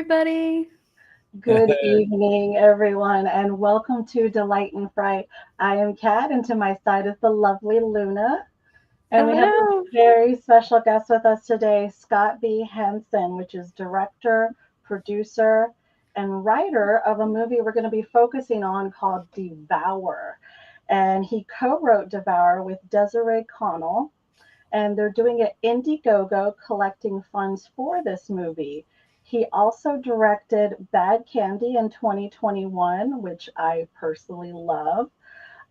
everybody. Good evening, everyone, and welcome to Delight and Fright. I am Kat, and to my side is the lovely Luna. And we have a Hello. very special guest with us today, Scott B. Hansen, which is director, producer, and writer of a movie we're going to be focusing on called Devour. And he co wrote Devour with Desiree Connell, and they're doing it Indiegogo collecting funds for this movie. He also directed Bad Candy in 2021, which I personally love,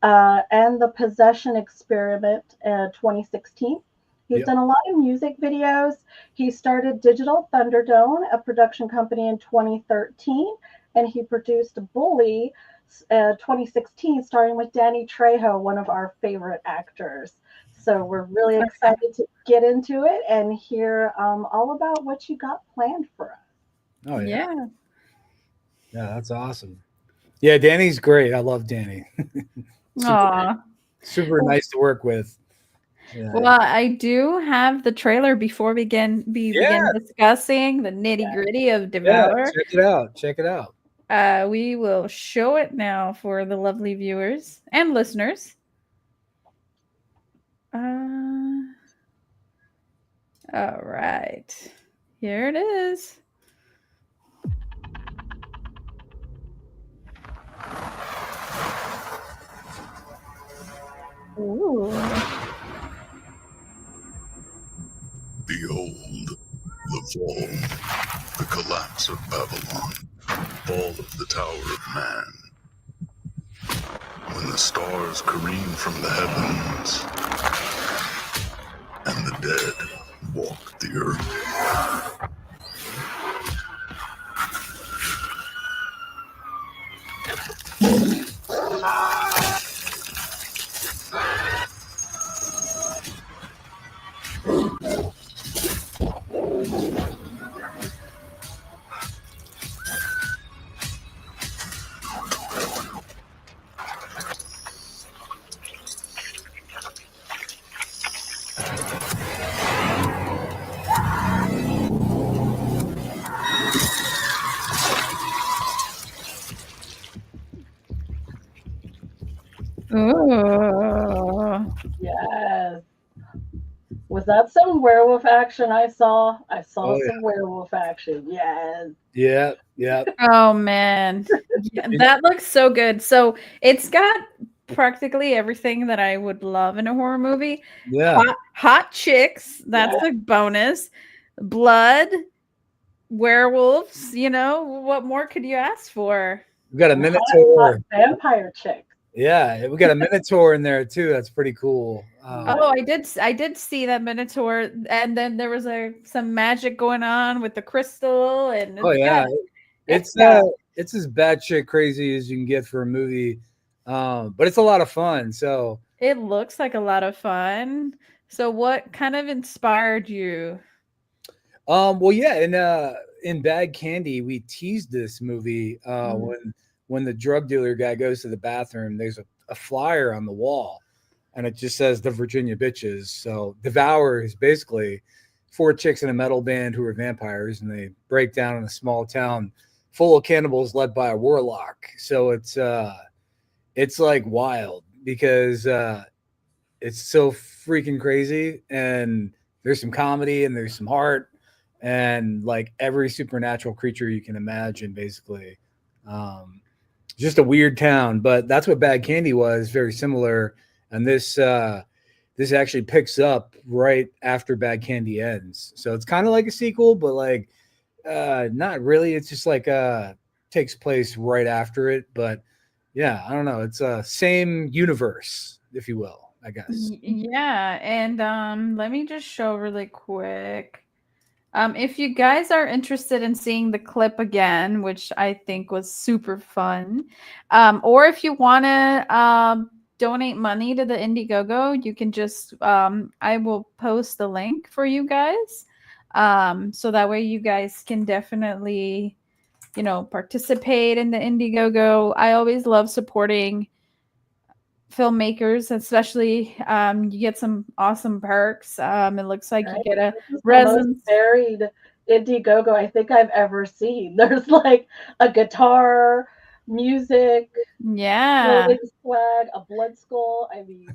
and The Possession Experiment 2016. He's Yep. done a lot of music videos. He started Digital Thunderdome, a production company, in 2013, and he produced Bully 2016, starring with Danny Trejo, one of our favorite actors. So we're really excited to get into it and hear all about what you got planned for us. Oh yeah. Yeah. Yeah, that's awesome. Yeah, Danny's great. I love Danny. super Aw. super nice to work with. Yeah. Well, I do have the trailer before we begin Yeah, discussing the Yeah. nitty-gritty of yeah. Devour. Check it out. Check it out. We will show it now for the lovely viewers and listeners. Uh, all right. Here it is. Ooh. Behold, the fall, the collapse of Babylon, fall of the Tower of Man. When the stars careen from the heavens, and the dead walk the earth. Ooh. Yes. Was that some werewolf action I saw? I saw Oh some werewolf action. Yes. yeah. Yeah. Yeah. Oh man. Yeah, that looks so good. So it's got practically everything that I would love in a horror movie. Yeah. Hot chicks, that's Yeah. a bonus. Blood, werewolves, what more could you ask for? We got a And hot Minotaur. vampire chick. Yeah, we got a Minotaur in there too. That's pretty cool. Oh, I did see that Minotaur, and then there was some magic going on with the crystal, and Oh yeah, it's it's got it's as batshit crazy as you can get for a movie, but it's a lot of fun. So it looks like a lot of fun. So what kind of inspired you? Well, yeah, in Bad Candy, we teased this movie Mm. when the drug dealer guy goes to the bathroom. There's a flyer on the wall, and it just says the Virginia Bitches. So Devour is basically four chicks in a metal band who are vampires, and they break down in a small town full of cannibals led by a warlock. So it's like wild because it's so freaking crazy, and there's some comedy and there's some heart and like every supernatural creature you can imagine basically. um just a weird town, but that's what Bad Candy was, very similar. And this actually picks up right after Bad Candy ends, so it's kind of like a sequel, but like not really. It's just like takes place right after it, but yeah, I don't know, it's same universe, if you will, I guess. Yeah, and let me just show really quick. If you guys are interested in seeing the clip again, which I think was super fun, or if you want to donate money to the Indiegogo, you can just I will post the link for you guys, so that way you guys can definitely participate in the Indiegogo. I always love supporting filmmakers, especially you get some awesome perks. It looks like you Right? get a This is the most residence. varied Indiegogo I think I've ever seen. There's like a guitar, music, Yeah. clothing swag, a blood skull. I mean,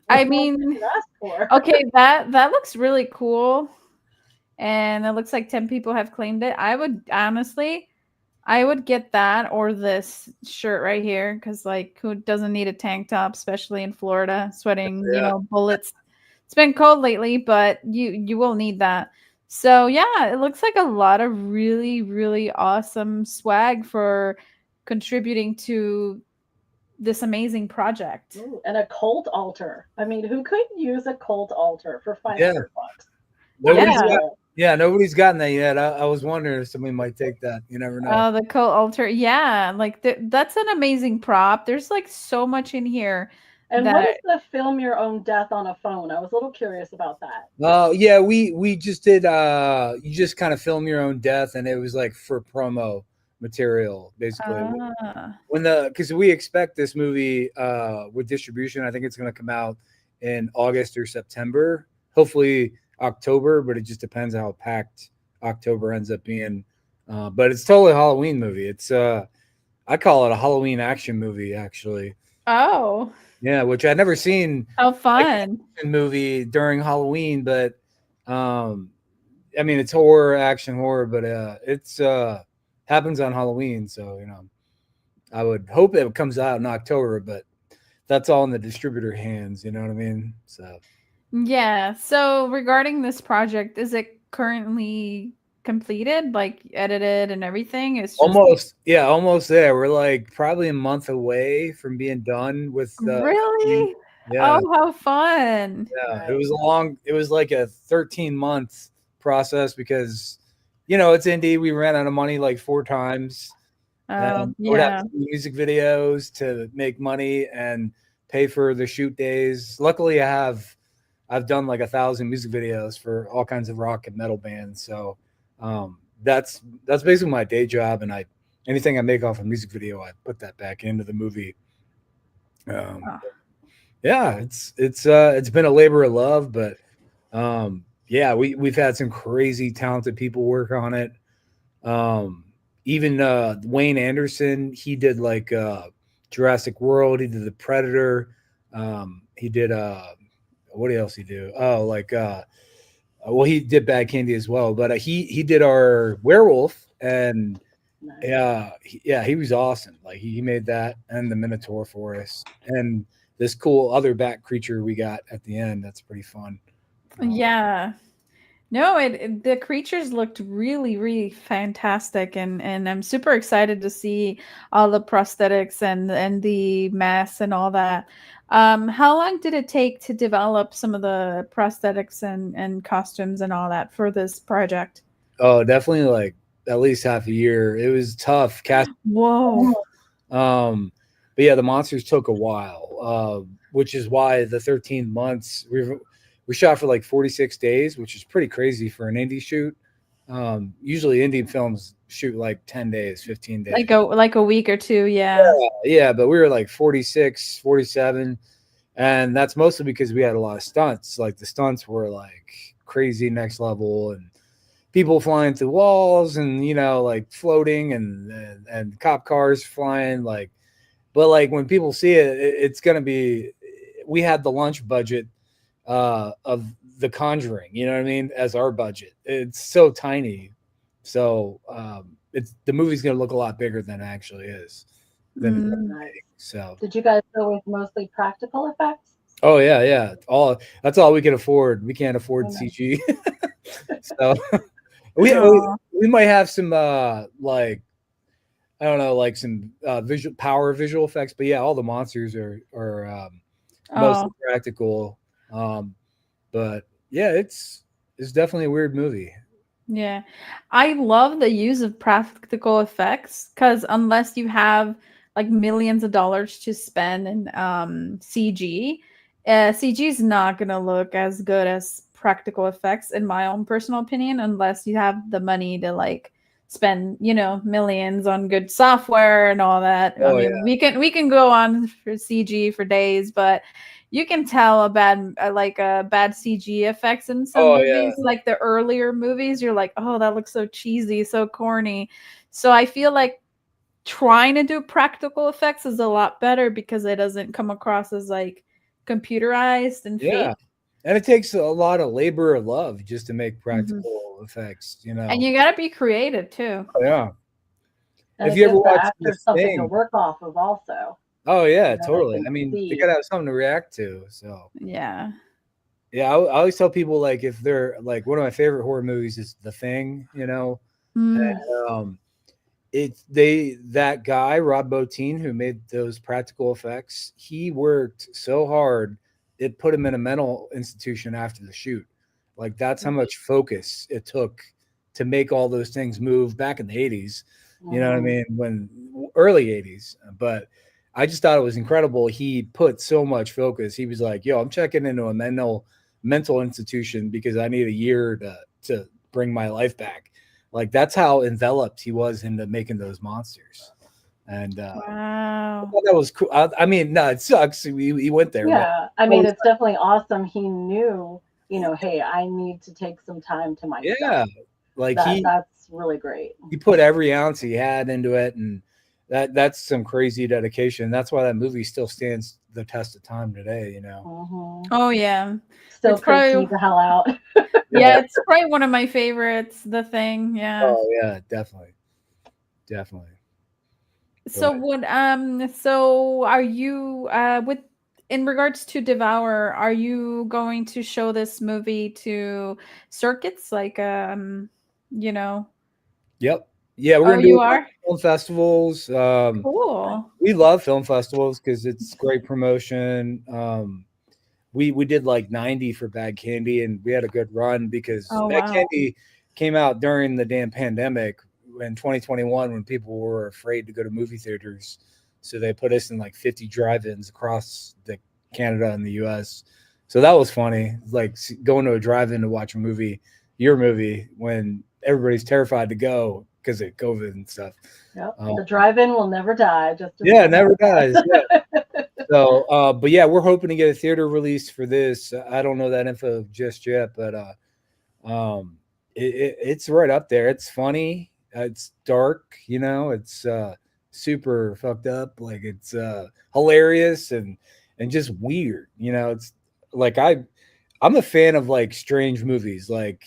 I what more could mean, you ask for? okay, that looks really cool. And it looks like 10 people have claimed it. I would honestly, I would get that or this shirt right here because, like, who doesn't need a tank top, especially in Florida, sweating, Yeah. bullets. It's been cold lately, but you will need that. So yeah, it looks like a lot of really, really awesome swag for contributing to this amazing project. Ooh, and a cult altar. I mean, who could use a cult altar for Yeah. $500? Nobody's Yeah. got, yeah, nobody's gotten that yet. I was wondering if somebody might take that. You never know. Oh, the co-alter. Yeah, like that's an amazing prop. There's like so much in here And what is that the film your own death on a phone? I was a little curious about that. Yeah, we just did you just kind of film your own death, and it was like for promo material, basically. When because we expect this movie with distribution, I think it's gonna come out in August or September, hopefully October, but it just depends how packed October ends up being. But it's totally a Halloween movie. It's I call it a Halloween action movie, actually. oh, Yeah, which I'd never seen how like fun. action movie during Halloween, but I mean it's horror, action horror, but it's happens on Halloween, so I would hope it comes out in October, but that's all in the distributor hands, you know what I mean? So Yeah. So regarding this project, is it currently completed, like edited and everything? It's just almost there. We're like probably a month away from being done with really? yeah. Oh, how fun. Yeah, Right. it was like a 13-month process because it's indie. We ran out of money like 4 times. And I would have Yeah. to do music videos to make money and pay for the shoot days. Luckily, I've done like 1,000 music videos for all kinds of rock and metal bands. So that's basically my day job, and anything I make off a music video, I put that back into the movie. Oh. Yeah, it's been a labor of love, but yeah, we've had some crazy talented people work on it. Even Wayne Anderson, he did like Jurassic World, he did the Predator, he did what else he do? Oh, like well, he did Bad Candy as well, but he did our werewolf, and Nice. he was awesome. Like he made that and the Minotaur for us, and this cool other bat creature we got at the end. That's pretty fun. Yeah. No, the creatures looked really, really fantastic, and I'm super excited to see all the prosthetics and the masks and all that. How long did it take to develop some of the prosthetics and costumes and all that for this project? Oh, definitely like at least half a year. It was tough. Whoa. Um, but yeah, the monsters took a while, which is why the 13 months we shot for like 46 days, which is pretty crazy for an indie shoot. Usually indie films shoot like 10 days, 15 days. Like a week or two, yeah. Yeah, but we were like 46, 47, and that's mostly because we had a lot of stunts. Like the stunts were like crazy next level, and people flying through walls, and like floating, and cop cars flying, like. But like when people see it, it's gonna be. We had the lunch budget of The Conjuring, you know what I mean, as our budget. It's so tiny, so it's the movie's gonna look a lot bigger than it actually is. Nice. So Did you guys go with mostly practical effects? oh yeah, that's all we can afford. We can't afford CG, so we might have some like I don't know, like some visual effects, but yeah, all the monsters are mostly practical. But yeah, it's definitely a weird movie. Yeah. I love the use of practical effects because unless you have like millions of dollars to spend in CG, CG is not going to look as good as practical effects, in my own personal opinion, unless you have the money to like spend, you know, millions on good software and all that. I Oh, mean, we can go on for CG for days, but you can tell a bad bad CG effects in some Oh, yeah. movies, like the earlier movies. You're like, oh, that looks so cheesy, so corny. So I feel like trying to do practical effects is a lot better because it doesn't come across as like computerized and Yeah. fake. And it takes a lot of labor of love just to make Mhm. practical effects, you know. And you got to be creative too. Oh, yeah. And If it you ever gives the watch The actors something to Thing, work off of also. oh yeah, You know, totally. they I can mean, they see. gotta have something to react to. So Yeah. yeah, I always tell people like if they're like one of my favorite horror movies is The Thing, you know. Mm. And, it's that guy Rob Bottin who made those practical effects. He worked so hard, it put him in a mental institution after the shoot. Like that's how much focus it took to make all those things move back in the 80s. You know what I mean? When early 80s. But I just thought it was incredible. He put so much focus. He was like, yo, I'm checking into a mental institution because I need a year to bring my life back. Like that's how enveloped he was into making those monsters. And I Wow. thought that was cool. I mean, no, it sucks. He went there. Yeah, I But mean, it's definitely awesome. He knew, you know, hey, I need to take some time to myself. yeah, like That's really great. he put every ounce he had into it, and that's some crazy dedication. That's why that movie still stands the test of time today. You know. Oh yeah. Still It's creeps probably me the hell out. yeah, it's probably one of my favorites, The Thing. Yeah. Oh yeah, definitely. So so are you with in regards to Devour, are you going to show this movie to circuits like you know? Yep. Yeah, we're Oh, gonna do you a bunch are? of film festivals. Cool. We love film festivals because it's great promotion. We did like 90 for Bad Candy, and we had a good run because Oh Bad wow. Candy came out during the damn pandemic in 2021 when people were afraid to go to movie theaters. So they put us in like 50 drive-ins across the Canada and the US. So that was funny, like going to a drive-in to watch a movie, your movie, when everybody's terrified to go because of COVID and stuff. Yep. The drive-in will never die. Yeah, it never dies. Yeah. So, but yeah, we're hoping to get a theater release for this. I don't know that info just yet, but it's right up there. It's funny. It's dark. You know, it's super fucked up. Like it's hilarious and just weird. You know, it's like I'm a fan of like strange movies, like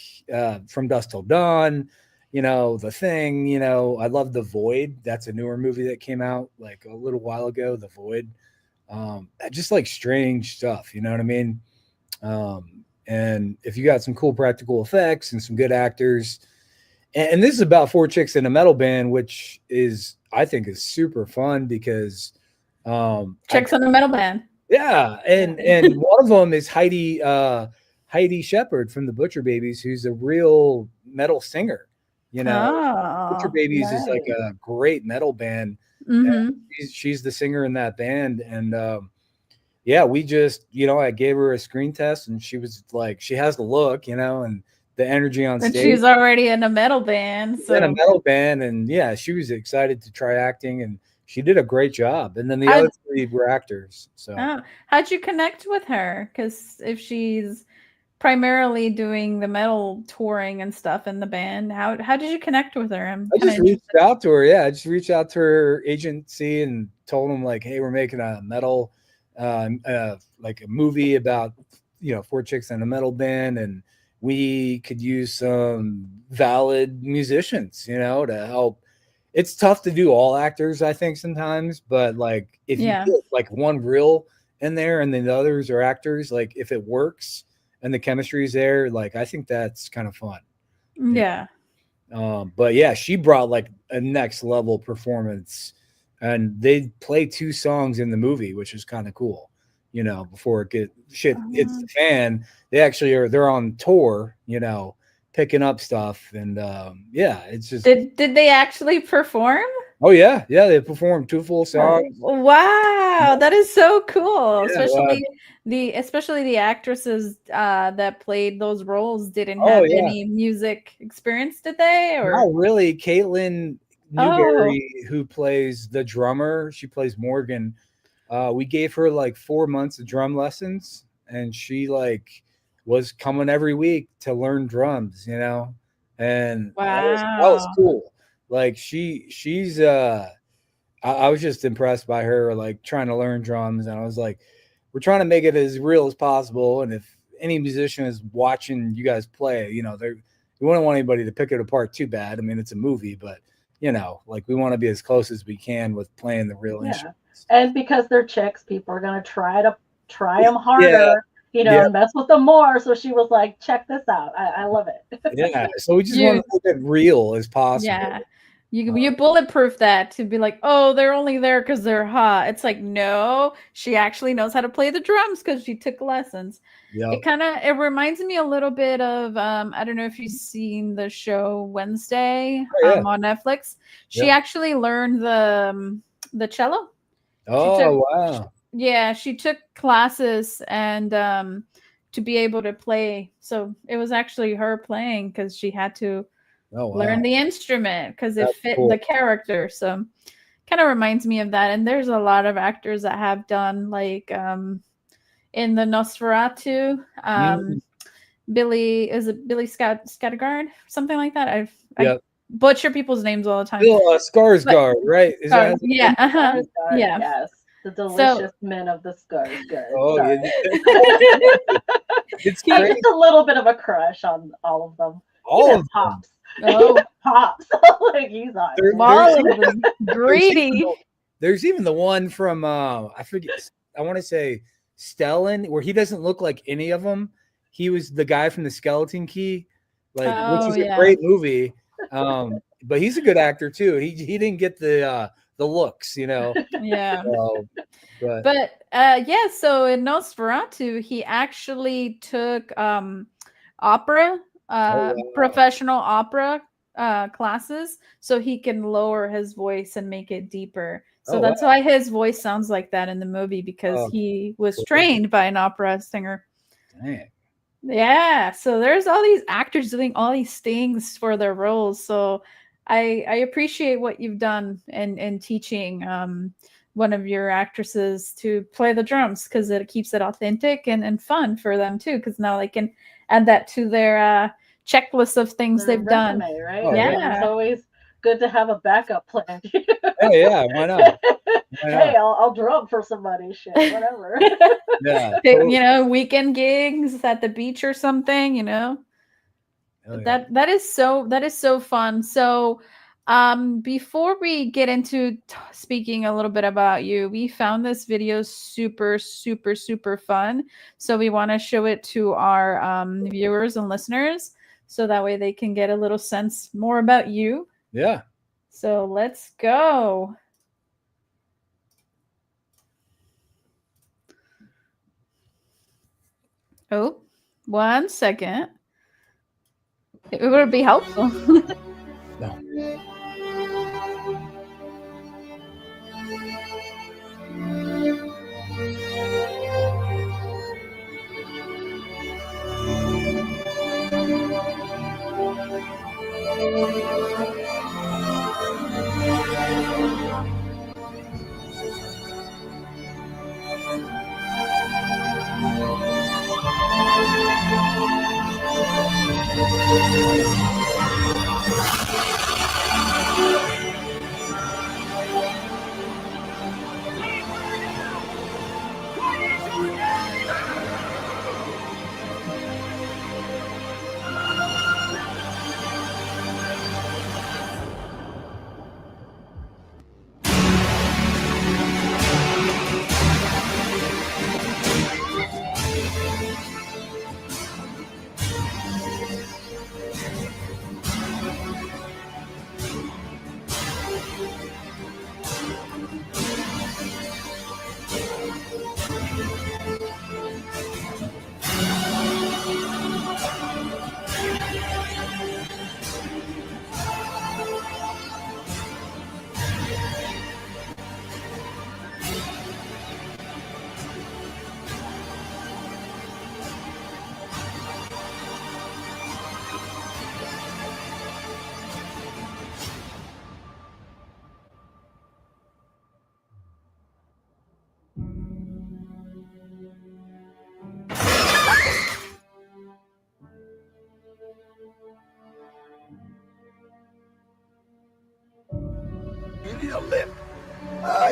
From Dusk Till Dawn. You know, The Thing. You know, I love The Void. That's a newer movie that came out like a little while ago. The Void. Just like strange stuff, you know what I mean? And if you got some cool practical effects and some good actors, and this is about four chicks in a metal band, which is I think is super fun because Chicks on the metal band. yeah, and one of them is Heidi Shepard from the Butcher Babies, who's a real metal singer. You know, Butcher Oh, Babies is like nice. a great metal band. mm-hmm. She's the singer in that band, and yeah, we just I gave her a screen test, and she was like, she has the look, and the energy on And stage. she's already in a metal band, She's in a so metal band, and yeah, she was excited to try acting, and she did a great job. And then the other three were actors. So how'd you connect with her? Because if she's primarily doing the metal touring and stuff in the band, how did you connect with her? I'm I kind just of reached out to her. Yeah, I just reached out to her agency and told them like, hey, we're making a metal, like a movie about four chicks in a metal band, and we could use some valid musicians, to help. It's tough to do all actors, I think, sometimes, but like if you put like one real in there and then the others are actors, like if it works and the chemistry is there, like I think that's kind of fun. Yeah. But yeah, she brought like a next level performance, and they play two songs in the movie, which is kind of cool. Before it hits the fan, they're on tour, picking up stuff, and yeah, it's just. Did they actually perform? Oh yeah, they performed two full songs. Wow. Wow, that is so cool. Yeah, Especially the actresses that played those roles didn't Oh have yeah. any music experience, did they? Or Not really. Caitlin oh, Newberry, who plays the drummer, she plays Morgan. We gave her like 4 months of drum lessons, and she like was coming every week to learn drums, and that was wow. cool. Like she's I was just impressed by her like trying to learn drums, and I was like, we're trying to make it as real as possible. And if any musician is watching you guys play, they we wouldn't want anybody to pick it apart too bad. I mean, it's a movie, but like we want to be as close as we can with playing the real instruments. And because they're chicks, people are going to try them Yeah, harder, yeah, and mess with them more. So she was like, check this out. I love it. yeah. So we just want to make it real as possible. Yeah. You bulletproof that to be like, oh, they're only there because they're hot. It's like, no, she actually knows how to play the drums because she took lessons. Yeah. It reminds me a little bit of I don't know if you've seen the show Wednesday on Netflix. She actually learned the cello. Oh, wow. Yeah, she took classes and to be able to play. So it was actually her playing because she had to learn the instrument because it fit the character. So kind of reminds me of that. And there's a lot of actors that have done like in the Nosferatu, Billy Skarsgård, something like that. I butcher people's names all the time. Bill Skarsgård, right? Is that yeah, yeah. Yes, the delicious men of the Skarsgård. Oh, Sorry. It's I have just a little bit of a crush on all of them. All of Pops. them. Oh, Pops. Like he's on. All of them. Greedy. There's even the one from I forget. I want to say Stellan, where he doesn't look like any of them. He was the guy from the Skeleton Key, which is a great movie. But he's a good actor too. He didn't get the looks, Yeah. But so in Nosferatu, he actually took opera, professional opera classes, so he can lower his voice and make it deeper. So that's why his voice sounds like that in the movie, because he was trained by an opera singer. Dang. Yeah, so there's all these actors doing all these things for their roles. So I appreciate what you've done in teaching one of your actresses to play the drums, because it keeps it authentic and fun for them too, because now they can add that to their checklist of things they've done. Right? Oh, yeah. It's always good to have a backup plan. Hey, yeah, why not? Hey, I'll drum for somebody. Shit, whatever. Yeah, weekend gigs at the beach or something. That is so fun. So before we get into speaking a little bit about you, we found this video super fun, so we want to show it to our viewers and listeners, so that way they can get a little sense more about you. Yeah. So let's go. Oh, 1 second. It would be helpful. No.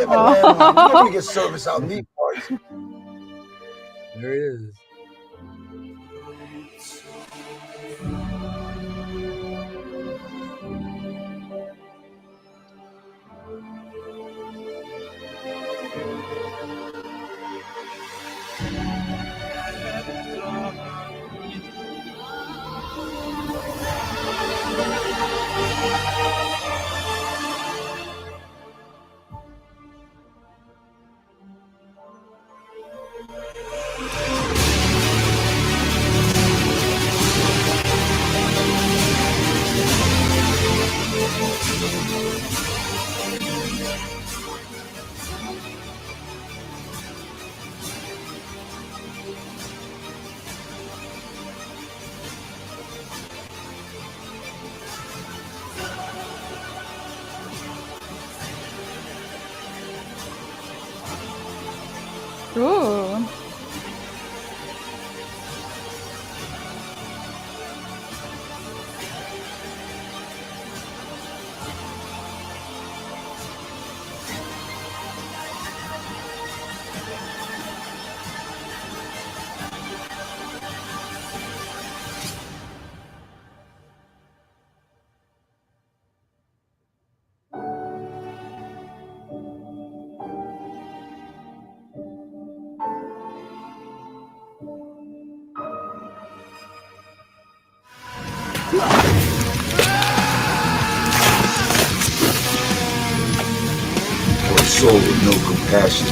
am a landlord. You want me to get service out in these parts? There he is. Ooh. For a soul with no compassion,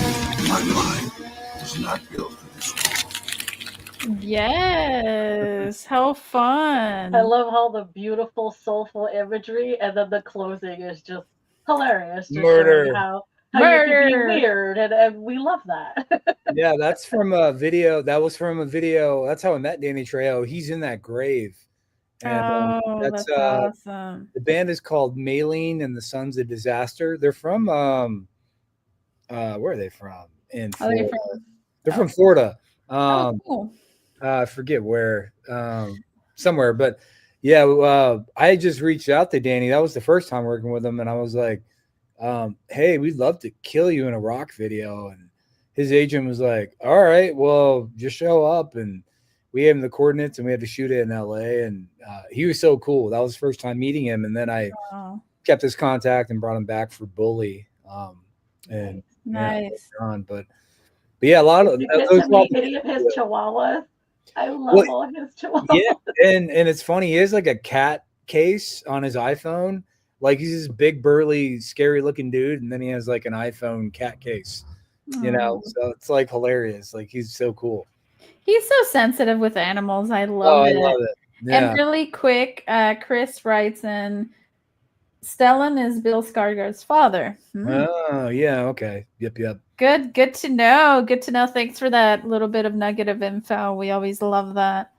my mind was not built for this world. Yes. How fun. I love how the beautiful, soulful imagery, and then the closing is just hilarious. Just Murder. showing how you can be Murder. weird, and we love that. Yeah, that's from a video. That was from a video. That's how I met Danny Trejo. He's in that grave. And Oh, that's awesome. the band is called Maylene and the Sons of Disaster. They're from where are they from? In Are they Florida. from? They're from Florida. Oh, cool. I forget where, somewhere, but yeah, I just reached out to Danny. That was the first time working with him, and I was like, "Hey, we'd love to kill you in a rock video." And his agent was like, "All right, well, just show up." And we gave him the coordinates, and we had to shoot it in LA. And he was so cool. That was the first time meeting him, and then I kept his contact and brought him back for Bully. And nice. yeah, but yeah, a lot of you get those to meet any of his chihuahuas. I love all of his chihuahuas. Yeah, and it's funny. He has like a cat case on his iPhone. Like he's this big, burly, scary looking dude, and then he has like an iPhone cat case. You know, so it's like hilarious. Like he's so cool. He's so sensitive with animals. I love it. I love it. Yeah. And really quick, Chris writes in, Stellan is Bill Skarsgård's father. Oh, yeah. Okay. Yep. Good to know. Good to know. Thanks for that little bit of nugget of info. We always love that.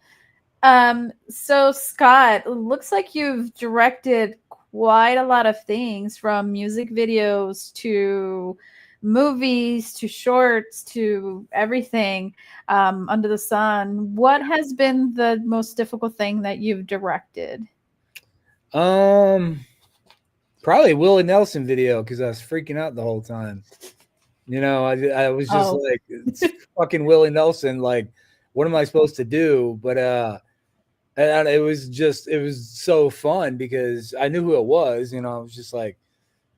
So Scott, looks like you've directed quite a lot of things, from music videos to movies to shorts to everything under the sun. What has been the most difficult thing that you've directed? Probably Willie Nelson video, because I was freaking out the whole time. You know, I was just like, it's fucking Willie Nelson. Like, what am I supposed to do? But and it was so fun because I knew who it was. You know, I was just like,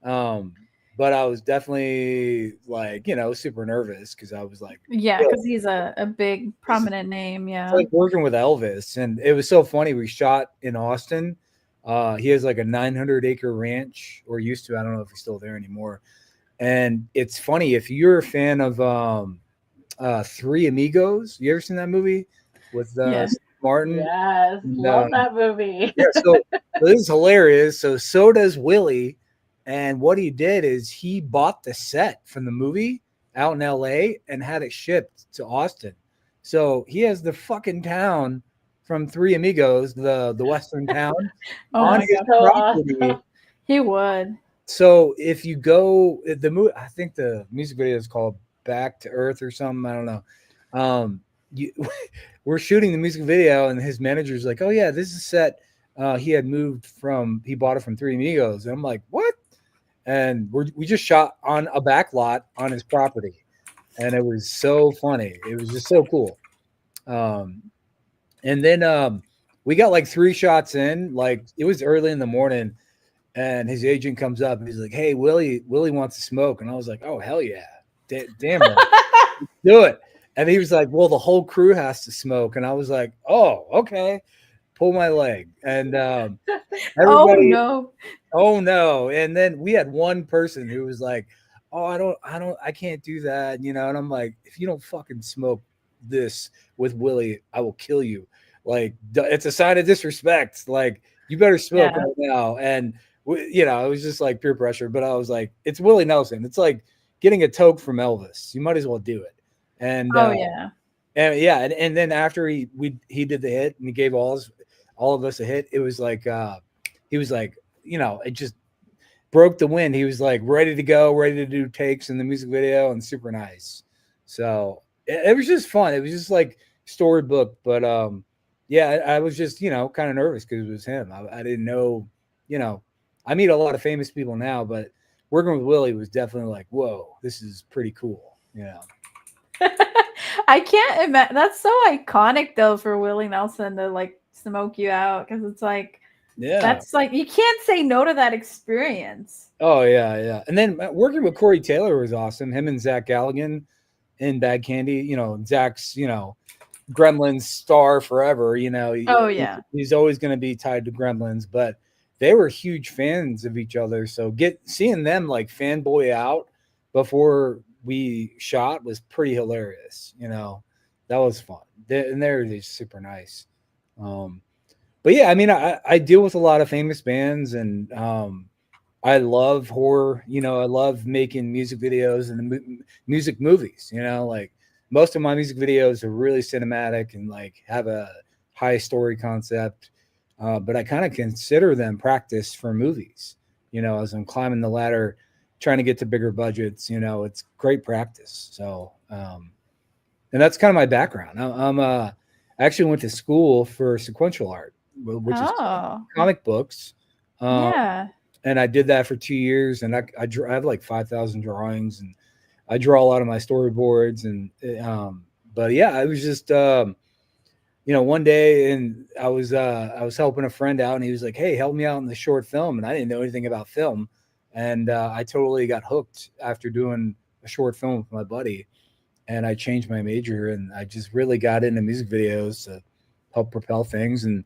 but I was definitely like, you know, super nervous because I was like, yeah, because he's a big prominent name. Yeah, it's like working with Elvis, and it was so funny. We shot in Austin. He has like a 900-acre ranch, or used to. I don't know if he's still there anymore. And it's funny, if you're a fan of Three Amigos, you ever seen that movie with Martin? Yes, love that movie. Yeah, so this is hilarious. So does Willie. And what he did is he bought the set from the movie out in LA and had it shipped to Austin. So he has the fucking town from Three Amigos, the Western town, on his property. Awesome. He would. So if you go the movie, I think the music video is called Back to Earth or something. I don't know. We're shooting the music video, and his manager's like, "Oh yeah, this is set." He bought it from Three Amigos, and I'm like, "What?" and we just shot on a back lot on his property, and it was so funny. It was just so cool. Um, and then we got like 3 shots in. Like it was early in the morning, and his agent comes up and he's like, "Hey, Willie wants to smoke," and I was like, "Oh hell yeah, damn right, do it." And he was like, "Well, the whole crew has to smoke," and I was like, "Oh, okay." Pull my leg, and Oh everybody, no. oh no. And then we had one person who was like, "Oh, I can't do that," you know. And I'm like, "If you don't fucking smoke this with Willie, I will kill you. Like, it's a sign of disrespect. Like, you better smoke Yeah. right now." And you know, it was just like peer pressure. But I was like, "It's Willie Nelson. It's like getting a toke from Elvis. You might as well do it." And Oh yeah. and yeah, and then after he did the hit and he gave all of us a hit, it was like he was like, you know, it just broke the wind. He was like ready to go, ready to do takes in the music video and super nice. So it was just fun. It was just like storybook, but yeah, I was just, you know, kind of nervous because it was him. I didn't know, you know, I meet a lot of famous people now, but working with Willie was definitely like, whoa, this is pretty cool. You know. I can't imagine. That's so iconic though for Willie Nelson to like smoke you out, because it's like Yeah. that's like you can't say no to that experience. Oh yeah, yeah. And then working with Corey Taylor was awesome. Him and Zach Galligan in Bad Candy. You know, Zach's, you know, Gremlins star forever. You know, Oh yeah. he's always going to be tied to Gremlins. But they were huge fans of each other. So seeing them like fanboy out before we shot was pretty hilarious. You know, that was fun. And they're just super nice. But yeah, I mean, I deal with a lot of famous bands, and I love horror. You know, I love making music videos and music movies. You know, like most of my music videos are really cinematic and like have a high story concept. But I kind of consider them practice for movies. You know, as I'm climbing the ladder, trying to get to bigger budgets. You know, it's great practice. So, and that's kind of my background. I actually went to school for sequential art, which is Oh comic books. yeah. And I did that for 2 years, and I have like 5,000 drawings, and I draw a lot of my storyboards, and but yeah, I was just you know, one day, and I was helping a friend out, and he was like, "Hey, help me out in the short film," and I didn't know anything about film, and I totally got hooked after doing a short film with my buddy, and I changed my major, and I just really got into music videos to help propel things, and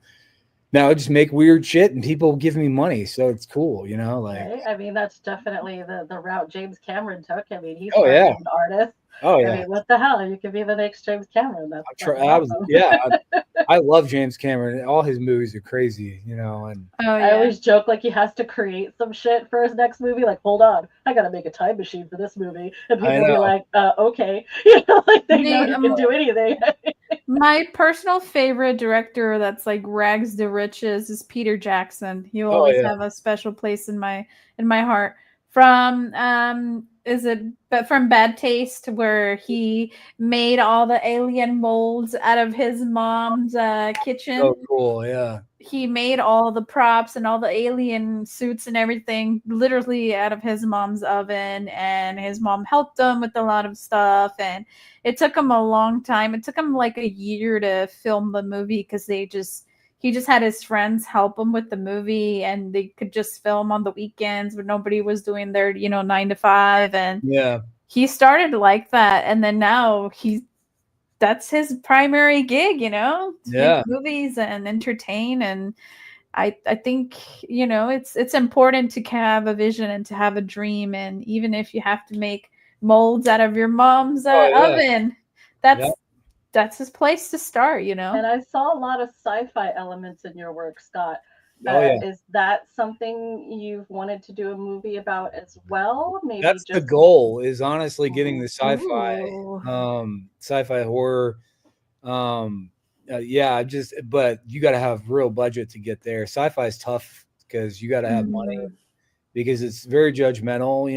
now I just make weird shit and people give me money, so it's cool, you know. Like, Right? I mean, that's definitely the route James Cameron took. I mean, he oh started yeah, as an artist. oh I yeah. mean, what the hell? You could be the next James Cameron. I That's try. I was awesome. yeah. I love James Cameron. All his movies are crazy, you know. And Oh I yeah. always joke like he has to create some shit for his next movie. Like, hold on, I gotta make a time machine for this movie, and I people will be know. like, okay, you know, like they know The, he can do anything. my personal favorite director that's like rags to riches is Peter Jackson. He will Oh always yeah. have a special place in my heart. From is it but from Bad Taste, where he made all the alien molds out of his mom's kitchen. So cool. Yeah. He made all the props and all the alien suits and everything literally out of his mom's oven, and his mom helped him with a lot of stuff, and it took him a long time. It took him like a year to film the movie because he just had his friends help him with the movie, and they could just film on the weekends when nobody was doing their 9 to 5, and Yeah. he started like that, and then now that's his primary gig, to make Yeah. movies and entertain. And I think, it's important to have a vision and to have a dream. And even if you have to make molds out of your mom's Oh yeah. oven, Yeah. that's his place to start, And I saw a lot of sci-fi elements in your work, Scott. Oh yeah. Is that something you've wanted to do a movie about as well? Maybe That's the just goal, is honestly getting the Ooh. sci-fi horror. Yeah, but you got to have real budget to get there. Sci-fi is tough because you got to have money, Mm. because it's very judgmental.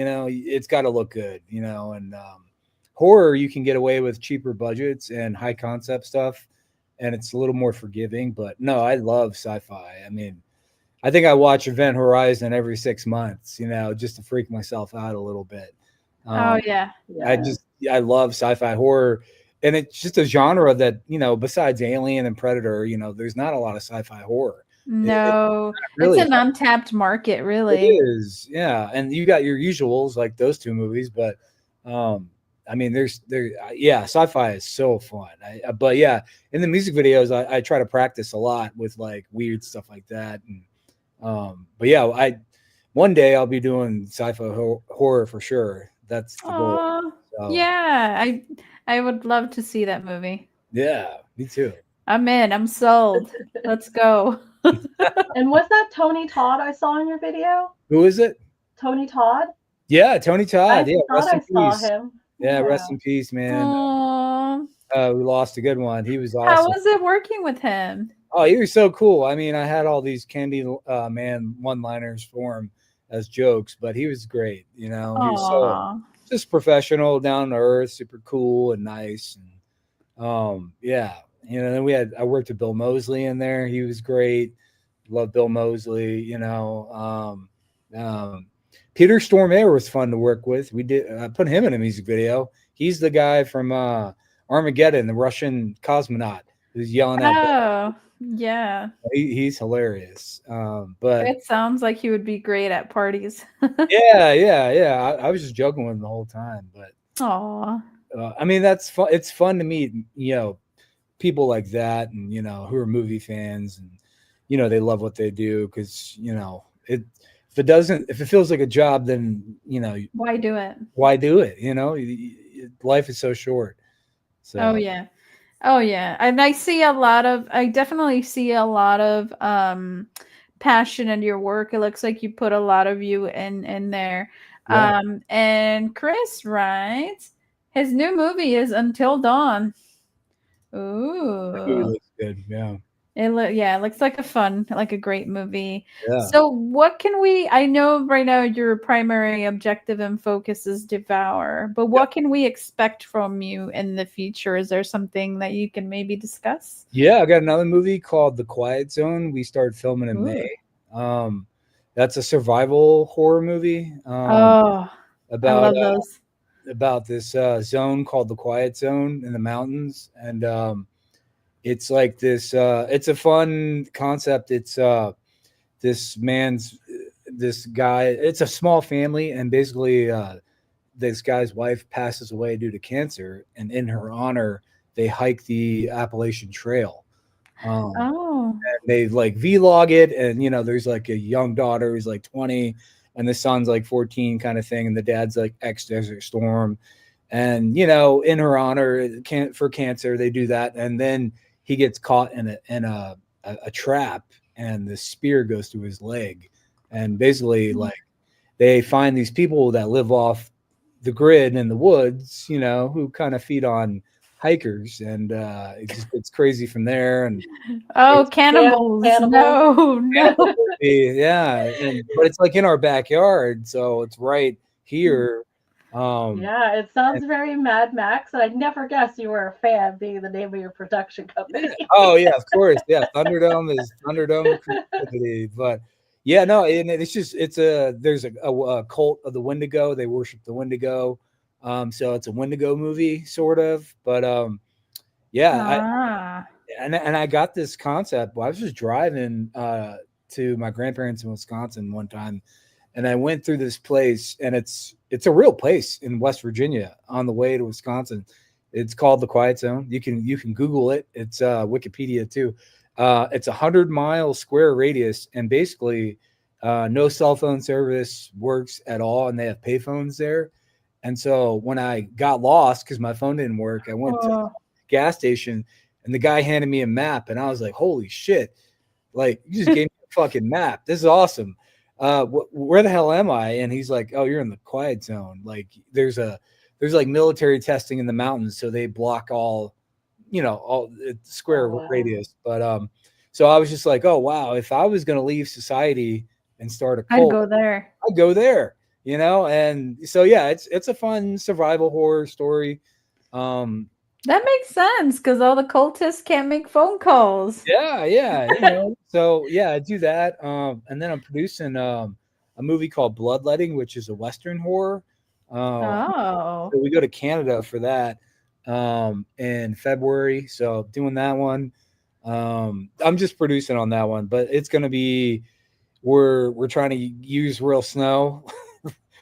It's got to look good. And horror, you can get away with cheaper budgets and high concept stuff, and it's a little more forgiving. But no, I love sci-fi. I mean, I think I watch Event Horizon every 6 months, just to freak myself out a little bit. Oh yeah. Yeah. I love sci-fi horror, and it's just a genre that besides Alien and Predator, there's not a lot of sci-fi horror. It's No, it's really an untapped market, it really. is, yeah. And you got your usuals like those two movies, but I mean, yeah, sci-fi is so fun. But yeah, in the music videos, I try to practice a lot with like weird stuff like that, and but yeah, one day I'll be doing sci-fi horror for sure. That's the goal. Oh, So yeah. I would love to see that movie. yeah, me too. I'm in. I'm sold. Let's go. And was that Tony Todd I saw in your video? Who is it? Tony Todd? Yeah, Tony Todd. I Yeah, thought rest I in saw peace. him. Yeah, Yeah. rest in peace, man. Aw. We lost a good one. He was How awesome. was it working with him? Oh, he was so cool. I mean, I had all these Candy Man one-liners for him as jokes, but he was great. He was so Aw. just professional, down to earth, super cool and nice. And yeah, then I worked with Bill Moseley in there. He was great. Love Bill Moseley. Peter Stormare was fun to work with. I put him in a music video. He's the guy from Armageddon, the Russian cosmonaut who's yelling at. Oh, yeah. He's hilarious. But It sounds like he would be great at parties. yeah. I was just joking with him the whole time, but Aw. I mean that's fun. It's fun to meet people like that, and who are movie fans, and they love what they do because if it feels like a job, then Why do it? why do it? Life is so short. So Oh yeah. Oh yeah. And I definitely see a lot of passion in your work. It looks like you put a lot of you in there. Yeah. And Chris, right? His new movie is Until Dawn. that movie Ooh. looks good. Yeah. It looks like a great movie. Yeah. So I know right now your primary objective and focus is Devour, but what can we expect from you in the future? Is there something that you can maybe discuss? Yeah, I got another movie called The Quiet Zone. We started filming in Ooh. May. That's a survival horror movie. I About love those. about this zone called the Quiet Zone in the mountains, and it's like this. It's a fun concept. It's this guy. It's a small family, and basically, this guy's wife passes away due to cancer, and in her honor, they hike the Appalachian Trail. Oh. They like vlog it, and there's like a young daughter who's like 20, and the son's like 14, kind of thing, and the dad's like ex Desert Storm, and in her honor, for cancer, they do that, and then he gets caught in a trap, and the spear goes through his leg, and basically like they find these people that live off the grid in the woods, who kind of feed on hikers, and it just gets crazy from there. And Oh, cannibals. Cannibals. No. yeah, but it's like in our backyard, so it's right here. Yeah, it sounds very Mad Max, and I'd never guess you were a fan, being the name of your production company. Oh yeah, of course, yeah. Thunderdome is Thunderdome creativity, but yeah, no, and there's a cult of the Wendigo. They worship the Wendigo, so it's a Wendigo movie, sort of. But yeah, I got this concept. Well, I was just driving to my grandparents in Wisconsin one time, and I went through this place, and it's a real place in West Virginia on the way to Wisconsin. It's called the Quiet Zone. You can Google it. It's Wikipedia too. It's 100-mile square radius, and basically no cell phone service works at all, and they have payphones there. And so when I got lost because my phone didn't work, I went to the gas station, and the guy handed me a map, and I was like, "Holy shit! Like you just gave me a fucking map. This is awesome. Where the hell am I?" And he's like, "Oh, you're in the Quiet Zone. Like there's like military testing in the mountains, so they block all square radius." But so I was just like, "Oh wow, if I was gonna leave society and start a cult, I'd go there. I'd go there." And so yeah, it's a fun survival horror story. That makes sense because all the cultists can't make phone calls. Yeah. So yeah, I do that. And then I'm producing a movie called Bloodletting, which is a Western horror. Oh. So we go to Canada for that in February. So doing that one. I'm just producing on that one, but it's gonna be we're trying to use real snow.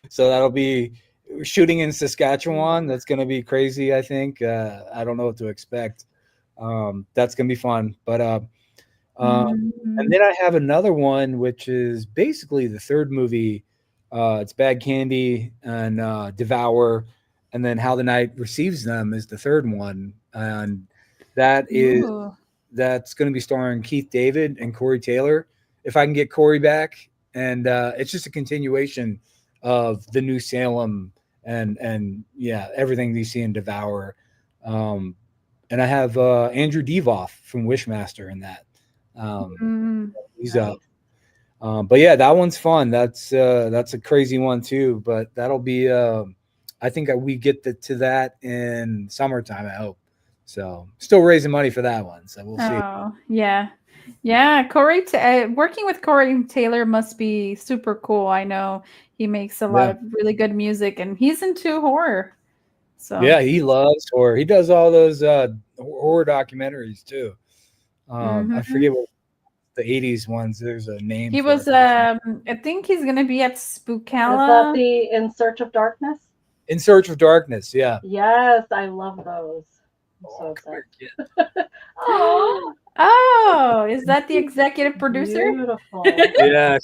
So that'll be shooting in Saskatchewan. That's gonna be crazy, I think. I don't know what to expect. That's gonna be fun. But and Mhm. then I have another one, which is basically the third movie. It's Bad Candy and Devour, and then How the Night Receives Them is the third one, and that is Ooh. that's going to be starring Keith David and Corey Taylor. If I can get Corey back, and it's just a continuation of the New Salem and yeah, everything you see in Devour. Um, and I have Andrew Devoff from Wishmaster in that. Um, Mm. he's up. But yeah, that one's fun. That's a crazy one too. But that'll be. I think we get to that in summertime. I hope. So still raising money for that one. So we'll see. Oh, yeah. Yeah, working with Corey Taylor must be super cool. I know he makes a lot Yeah, of really good music and he's into horror. So, yeah. He loves horror. He does all those horror documentaries too. I mhm. forget what the '80s ones. There's a name He for it. was I think he's going to be at Is that Spookala. the In Search of Darkness? In Search of Darkness. Yeah. Yes, I love those. I'm so Oh, come obsessed. here, kid. Oh, Oh, is that the executive producer? beautiful. Yeah,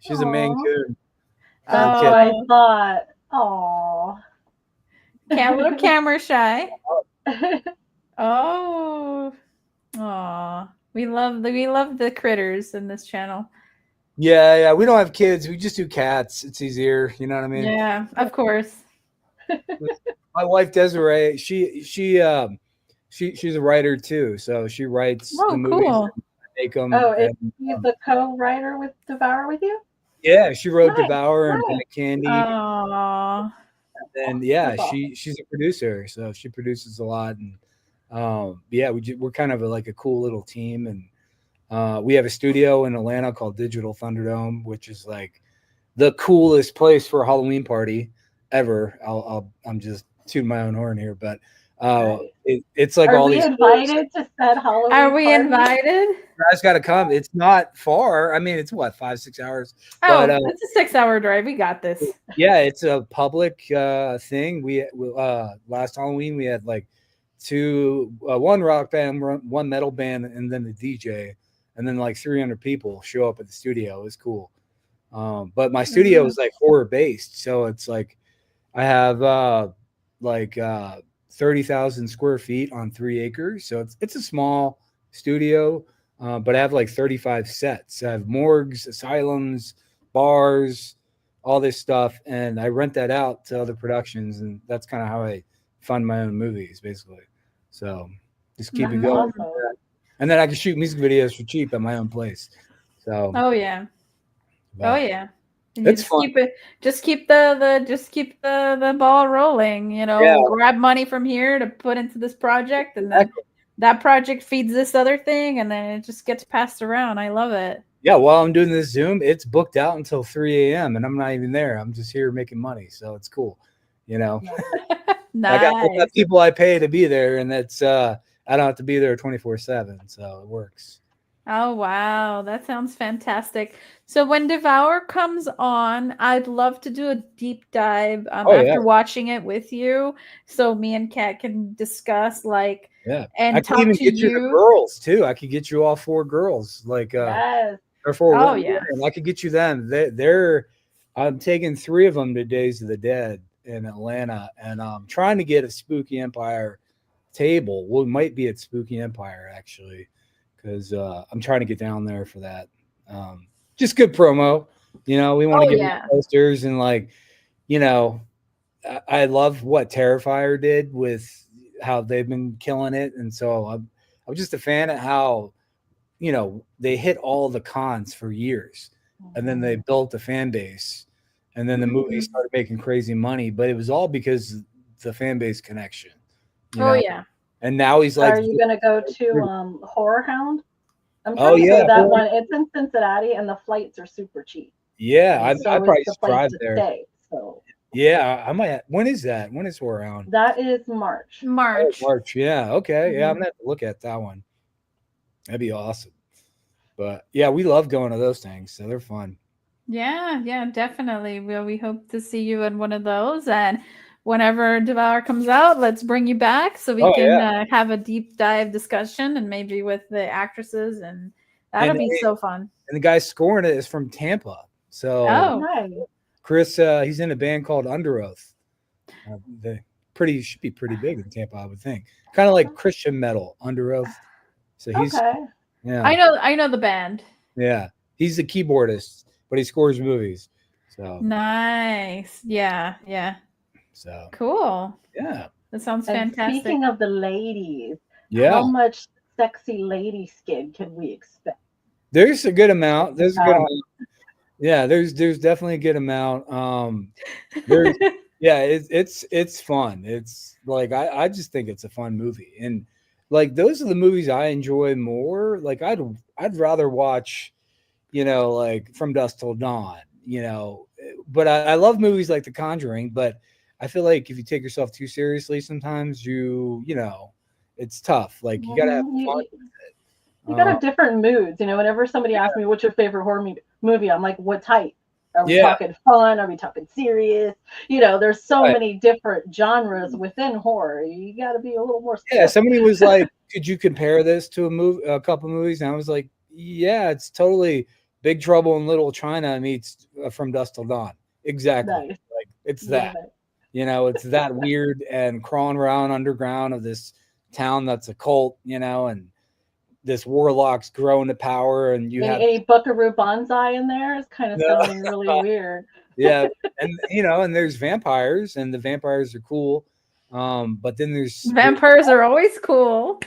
she's a main Oh, coon. Little that's kid. what I Oh, thought. Oh. a little camera shy. Oh. Aw. We love the critters in this channel. Yeah. We don't have kids. We just do cats. It's easier. You know what I mean? Yeah, of course. My wife Desiree, she's a writer too. So she writes the Oh, movies cool. and make them. Oh, is And he the co-writer with Devour with you? yeah, she wrote Nice, Devour and Bad nice. Candy. Aw. And yeah, That's awesome. she's a producer, so she produces a lot. And yeah, we're kind of like a cool little team. And we have a studio in Atlanta called Digital Thunderdome, which is like the coolest place for a Halloween party ever. I'm just tooting my own horn here, but Nice. it's like Are all we these coolest invited to said Are Halloween we party? invited? guys got to come. It's not far. I mean, it's what 5-6 hours, but Oh, it's a 6-hour drive. We got this. yeah, it's a public thing. We last Halloween we had like one rock band, one metal band, and then the DJ, and then like 300 people show up at the studio. It was cool. But my studio Mhm. is like horror based, so it's like I have like 30,000 square feet on 3 acres, so it's a small studio, but I have like 35 sets. I have morgues, asylums, bars, all this stuff, and I rent that out to other productions, and that's kind of how I fund my own movies, basically. So just keep it That's going, Mhm. awesome. and then I can shoot music videos for cheap at my own place. So, Oh yeah. Oh but yeah. And you it's just fun. keep the ball rolling, Yeah, grab money from here to put into this project and then exactly. that project feeds this other thing and then it just gets passed around. I love it. Yeah, while I'm doing this Zoom, it's booked out until 3 a.m. and I'm not even there. I'm just here making money. So it's cool. You know, Nice. I got Nice. people I pay to be there, and that's I don't have to be there 24/7. So it works. Oh wow, that sounds fantastic. So when Devour comes on, I'd love to do a deep dive Oh yeah, after watching it with you, so me and Kat can discuss yeah. I and can talk even to get you the you. girls too. I could get you all 4 girls, like Yes. or 4 women. Oh yeah. I could get you them. They're I'm taking 3 of them to Days of the Dead in Atlanta, and I'm trying to get a Spooky Empire table. Well, it might be at Spooky Empire actually, because I'm trying to get down there for that. Just good promo. We want to Oh give them yeah. posters and like, you know, I love what Terrifier did with how they've been killing it, and so I'm just a fan of how they hit all the cons for years, and then they Mhm. built a fan base, and then the movie Mhm. started making crazy money, but it was all because the fan base connection. You Oh know, yeah. and now he's like, Are you going to go to Horror Hound? I'm oh trying to go to yeah, that one. It's in Cincinnati, and the flights are super cheap, yeah. and I so is probably the should place drive to there. stay. So Yeah, I might. When is that? When is Horror Hound? that is March. Oh, March. March. Yeah. Okay. Yeah, I'm Mhm. gonna have to look at that one. That'd be awesome. But yeah, we love going to those things, so they're fun. Yeah, yeah, definitely. We hope to see you in one of those. And whenever Devour comes out, let's bring you back so we Oh can yeah, have a deep dive discussion and maybe with the actresses. And that'll and be so fun. the guy scoring it is from Tampa. So Oh, Nice. Chris, he's in a band called Under Oath. They should be pretty big in Tampa, I would think. Kind of like Christian metal, Under Oath. So he's Okay. yeah, I know the band. yeah. He's the keyboardist, but he scores movies. So Nice. Yeah, yeah. so Cool. yeah, That sounds And fantastic. speaking of the ladies, yeah. how much sexy lady skin can we expect? There's a good amount. There's a good Wow. amount. Yeah, there's definitely a good amount. There's yeah, it's fun. It's like I just think it's a fun movie, and like those are the movies I enjoy more. Like I'd rather watch, like From Dusk Till Dawn, but I love movies like The Conjuring, but I feel like if you take yourself too seriously, sometimes it's tough. Like you gotta have Mhm. fun. You got Uh, a different moods. Whenever somebody asks me what's your favorite movie, I'm like, what type? Are we yeah, talking fun? Are we talking serious? There's so right. many different genres within horror. You got to be a little more Yeah, specific. somebody was like, "Could you compare this to a couple movies?" And I was like, "Yeah, it's totally Big Trouble in Little China meets From Dusk Till Dawn. Exactly. Nice. Like it's Love that. it. It's that weird and crawling around underground of this town that's a cult, and this warlock's growing to power, and you have Any Buckaroo Banzai in there is kind of no, sounding really weird. yeah, and there's vampires, and the vampires are cool. But then there's Vampires are always cool.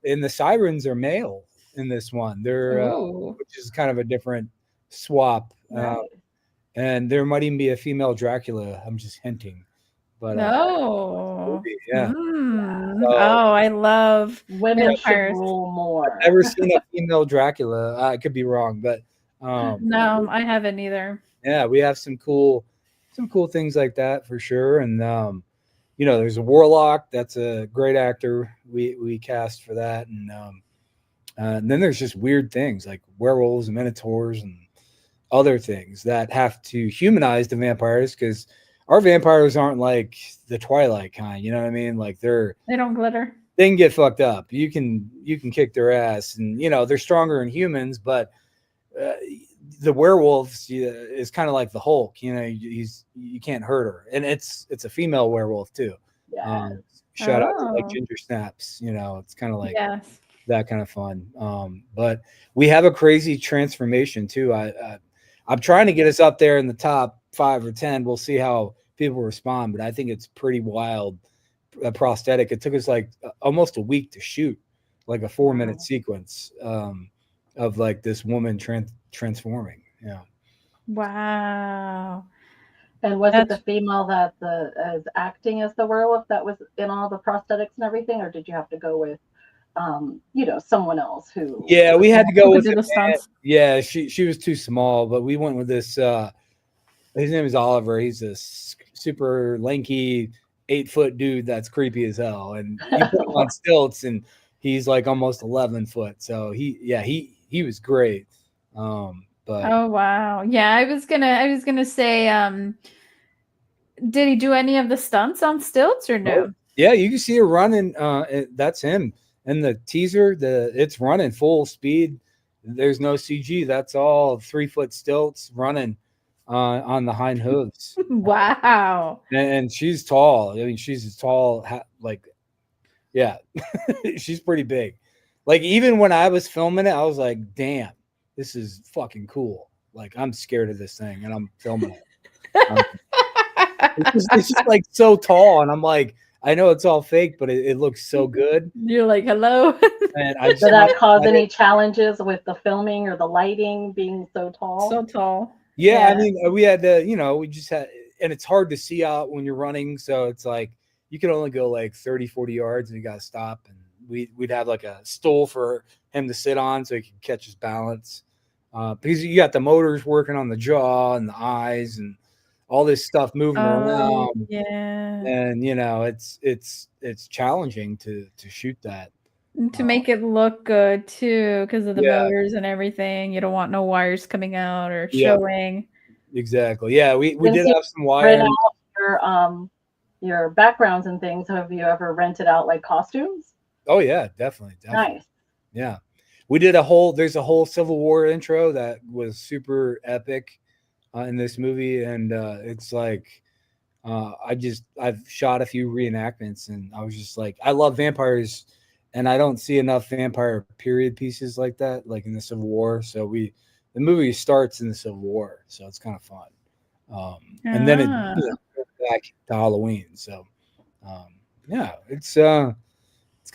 and the sirens are male in this one. They're Ooh. which is kind of a different swap. Nice. And there might even be a female Dracula. I'm just hinting, but No. yeah. Oh, So I love Women should vampires. rule I've more. never seen a female Dracula. I could be wrong, but No, I haven't either. yeah, we have some cool things like that for sure. And there's a warlock. That's a great actor. We cast for that, and then there's just weird things like werewolves and minotaurs and other things that have to humanize the vampires because our vampires aren't like the Twilight kind. You know what I mean? Like They don't glitter. they can get fucked up. You can kick their ass, and they're stronger than humans, but the werewolves is kind of like the Hulk. You can't hurt her, and it's a female werewolf too. Yeah. Shout out to like Oh. Ginger Snaps. It's kind of like Yes. that kind of fun. But we have a crazy transformation too. I'm trying to get us up there in the top 5 or 10. We'll see how people respond, but I think it's pretty wild. Prosthetic. It took us like almost a week to shoot, like a 4-minute Wow. sequence of like this woman transforming. Yeah. Wow. And was it the That's female that is acting as the werewolf that was in all the prosthetics and everything, or did you have to go with, someone else who Yeah, was we had to go who with did it, the man. stunts? Yeah, she was too small, but we went with this. His name is Oliver. He's a super lanky 8-foot dude that's creepy as hell, and you put him on stilts, and he's like almost 11 foot. So he was great. But Oh wow. Yeah, I was gonna say, did he do any of the stunts on stilts or no? yeah, you can see her running. That's him. And the teaser, it's running full speed. There's no CG. That's all 3-foot stilts running on the hind hooves. Wow. And she's tall. I mean, she's as tall, yeah, she's pretty big. Like even when I was filming it, I was like, damn, this is fucking cool. Like I'm scared of this thing, and I'm filming it. It's just like so tall, and I'm like, I know it's all fake, but it looks so good. You're like, hello. And I just Did that cause any challenges with the filming or the lighting being so tall? So tall. yeah, I Yeah. mean, we had to, we just had, and it's hard to see out when you're running, so it's like you could only go like 30, 40 yards and you got to stop. And we'd have like a stool for him to sit on so he could catch his balance. Because you got the motors working on the jaw and the eyes and all this stuff moving Oh, around. yeah. And it's challenging to shoot that. And to make it look good too, because of the Yeah. motors and everything. You don't want no wires coming out or Yeah. showing. Exactly. Yeah, we Since did you have some rent wires. out your backgrounds and things, have you ever rented out like costumes? Oh yeah, definitely. Nice. Yeah. We did there's a whole Civil War intro that was super epic in this movie. And it's like, I've shot a few reenactments and I was just like, I love vampires and I don't see enough vampire period pieces like that, like in the Civil War. So the movie starts in the Civil War. So it's kind of fun. And then it goes back to Halloween. So, yeah, it's got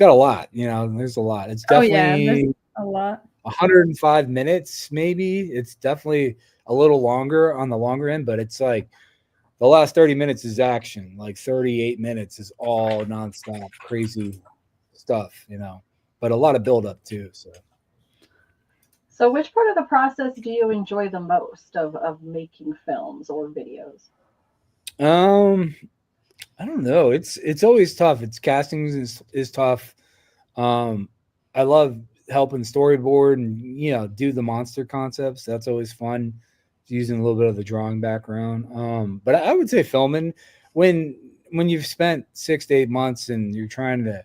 a lot, there's a lot. It's Oh yeah, there's definitely a lot. 105 minutes, maybe. It's definitely a little longer on the longer end, but it's like the last 30 minutes is action. Like 38 minutes is all nonstop crazy stuff, but a lot of buildup too. So which part of the process do you enjoy the most of making films or videos? I don't know. It's always tough. Casting is tough. I love helping storyboard and do the monster concepts. That's always fun. Using a little bit of the drawing background. But I would say filming when you've spent 6 to 8 months and you're trying to,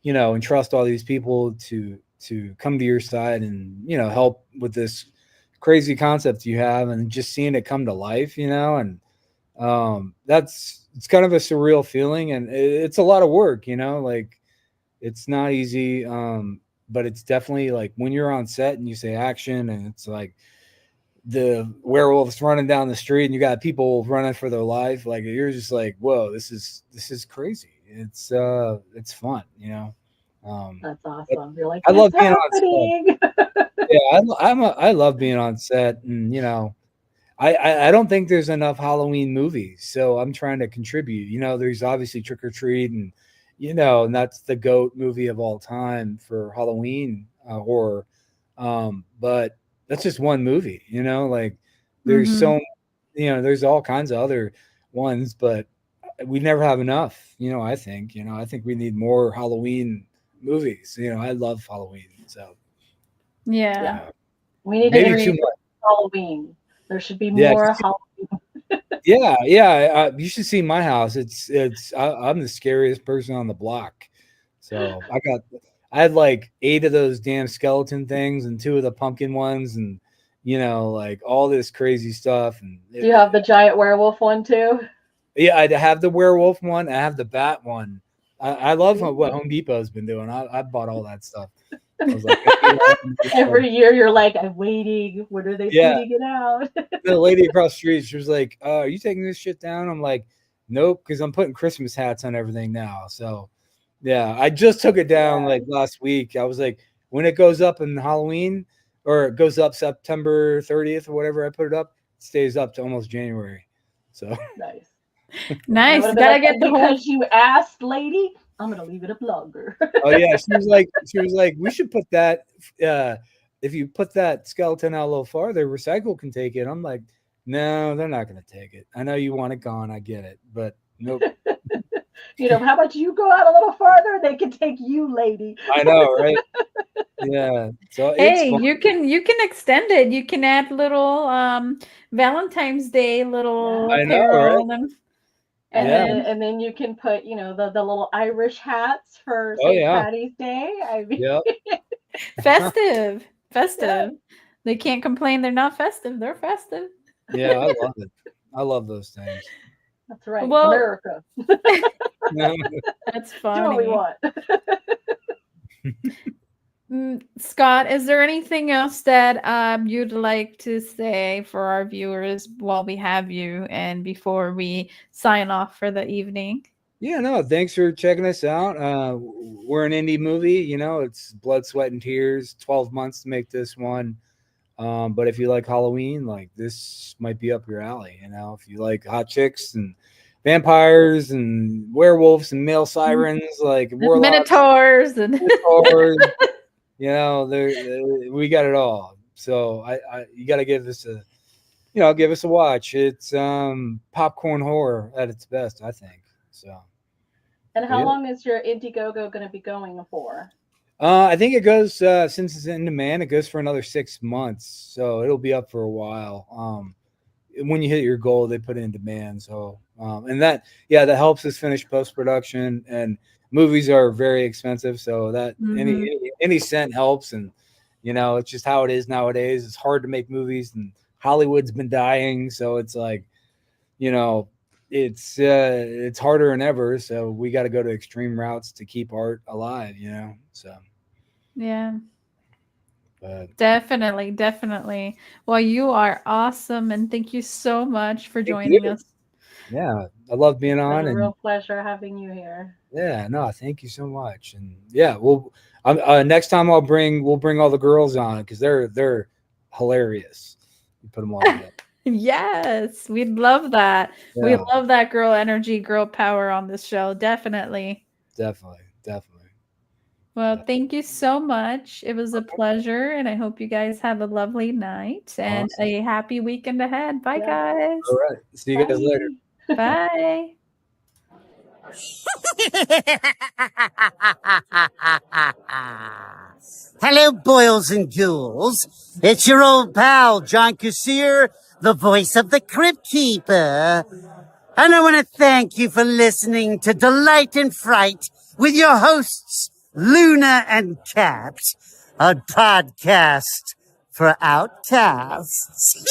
entrust all these people to come to your side and help with this crazy concept you have, and just seeing it come to life, and it's kind of a surreal feeling, and it's a lot of work, like it's not easy. But it's definitely like when you're on set and you say action and it's like the werewolves running down the street and you got people running for their life, like you're just like, whoa, this is crazy. It's fun, That's awesome. You're like, I love it's being on happening. yeah, I love being on set, and I don't think there's enough Halloween movies, so I'm trying to contribute. There's obviously Trick or Treat, and and that's the GOAT movie of all time for Halloween horror. But that's just one movie. Like there's there's all kinds of other ones, but we never have enough. I think we need more Halloween movies. I love Halloween, so Yeah. We need maybe to too do much. Halloween. There should be Yeah, more Halloween. yeah. You should see my house. I'm the scariest person on the block. So I had like 8 of those damn skeleton things and 2 of the pumpkin ones, and like all this crazy stuff. And Do you have the giant werewolf one too? yeah, I have the werewolf one. I have the bat one. I love what Home Depot's been doing. I bought all that stuff. I was like, Every year you're like, I'm waiting. When are they putting it out? The lady across the street, she was like, are you taking this shit down? I'm like, nope, because I'm putting Christmas hats on everything now. So yeah, I just took it down like last week. I was like, when it goes up in Halloween, or it goes up September 30th or whatever, I put it up, it stays up to almost January. So Nice. Gotta like, get the whole. because you asked, lady, I'm gonna leave it up longer. oh yeah, she was like, we should put that. If you put that skeleton out a little farther, Recycle can take it. I'm like, no, they're not gonna take it. I know you want it gone, I get it, but nope. How about you go out a little farther? They can take you, lady. I know, right? Yeah. So Hey, it's fun. you can extend it. You can add little Valentine's Day little I know, apparel right? And then you can put, the little Irish hats for St. Patty's Day. I mean, festive. They can't complain they're not festive. They're festive. Yeah, I love it. I love those things. That's right. Well, America. That's funny. Do what we want. Scott, is there anything else that you'd like to say for our viewers while we have you and before we sign off for the evening? Yeah, no, thanks for checking us out. We're an indie movie, it's blood, sweat, and tears. 12 months to make this one. But if you like Halloween, like this might be up your alley. If you like hot chicks and vampires and werewolves and male sirens, like warlocks, Minotaurs and minotaurs, you know, we got it all. So you got to give us a, give us a watch. It's popcorn horror at its best, I think. So. And how long is your Indiegogo going to be going for? I think it goes since it's in demand, it goes for another 6 months, so it'll be up for a while. When you hit your goal, they put it in demand. So, and that helps us finish post-production, and movies are very expensive. So that any cent helps. And, it's just how it is nowadays. It's hard to make movies, and Hollywood's been dying. So it's like, it's harder than ever. So we got to go to extreme routes to keep art alive, so. Yeah. But Definitely. Well, you are awesome, and thank you so much for joining us. Yeah, I love being on. It's been a and real pleasure having you here. Yeah, no, thank you so much. And yeah, next time we'll bring all the girls on because they're hilarious. You put them all together. Yes, we'd love that. Yeah. We love that girl energy, girl power on this show. Definitely. Well, thank you so much. It was a pleasure, and I hope you guys have a lovely night and a happy weekend ahead. Bye, guys. All right. See you guys later. Bye. Hello, boils and ghouls. It's your old pal, John Kassir, the voice of the Crypt Keeper. And I want to thank you for listening to Delight and Fright with your hosts, Luna and Cat, a podcast for outcasts.